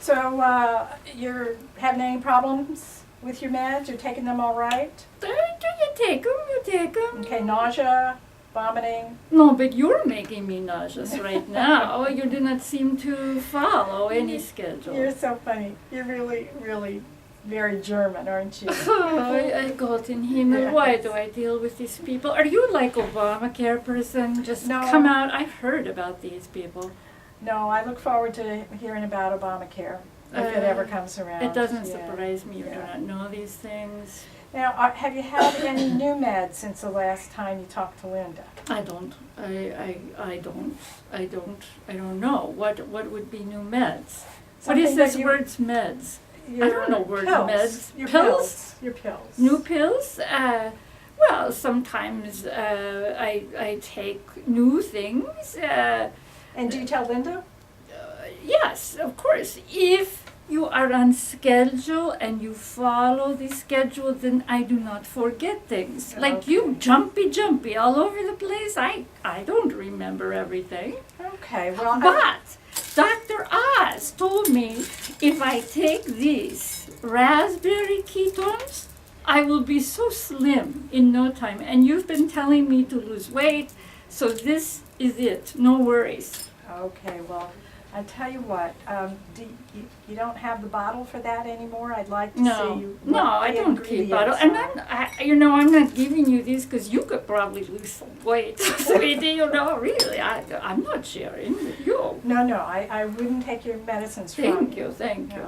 So, you're having any problems with your meds? You're taking them all right? You take them. Okay, nausea, vomiting. No, but you're making me nauseous right now. You do not seem to follow any schedule. You're so funny. You're really, really very German, aren't you? I got in Himmel. Yeah. Why do I deal with these people? Are you like Obamacare person? Just No. come out. I've heard about these people. No, I look forward to hearing about Obamacare if it ever comes around. It doesn't Yeah. surprise me. You do Yeah. not know these things. Now, have you had any new meds since the last time you talked to Linda? I don't. I don't know. What would be new meds? What is Something that this you- word meds? Your don't know word pills. meds. Your Pills? Your pills. New pills? Well, sometimes I take new things. And do you tell Linda? Yes, of course. If you are on schedule and you follow the schedule, then I do not forget things. Like you, jumpy all over the place. I don't remember everything. Okay, well, But Dr. Oz told me if I take these raspberry ketones, I will be so slim in no time. And you've been telling me to lose weight, so this is it. No worries. okay, well, I tell you what, you don't have the bottle for that anymore? I'd like to see you. No, I don't keep bottle. And I'm not giving you these because you could probably lose some weight, sweetie. Really, I'm not sharing with you. No, I wouldn't take your medicines from you. Thank you.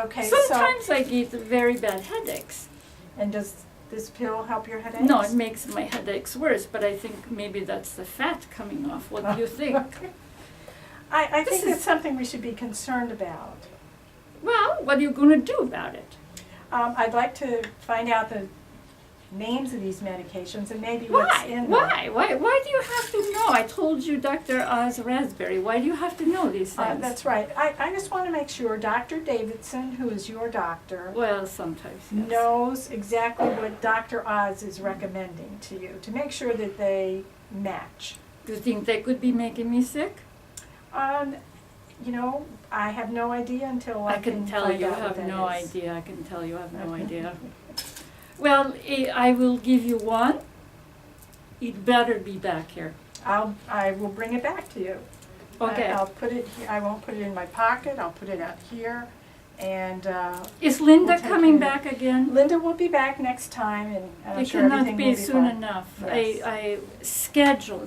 Okay, Sometimes I get very bad headaches. and does this pill help your headaches? No, it makes my headaches worse, but I think maybe that's the fat coming off. What do you think? I think This it's something we should be concerned about. Well, what are you going to do about it? I'd like to find out the names of these medications and maybe what's in them. Why do you have to know? I told you Dr. Oz Raspberry. Why do you have to know these things? That's right. I just want to make sure Dr. Davidson, who is your doctor, Well, sometimes, yes. knows exactly what Dr. Oz is recommending to you to make sure that they match. Do you think they could be making me sick? I have no idea until I I can tell find you out what have that no is. idea. I can tell you have no idea. Well, I will give you one. It better be back here. I will bring it back to you. Okay. I'll put it here. I won't put it in my pocket. I'll put it out here. And Is Linda we'll take coming care of back again? Linda will be back next time, and I'm It sure cannot everything be will be soon fine. enough. Yes. I schedule,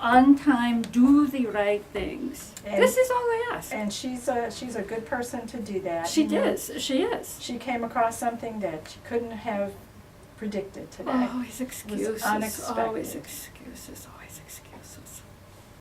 on time, do the right things. And- This is all I ask. And she's a good person to do that. She You know, is. She is. She came across something that she couldn't have predicted today. Always excuses. unexpected. Always excuses. Always excuses.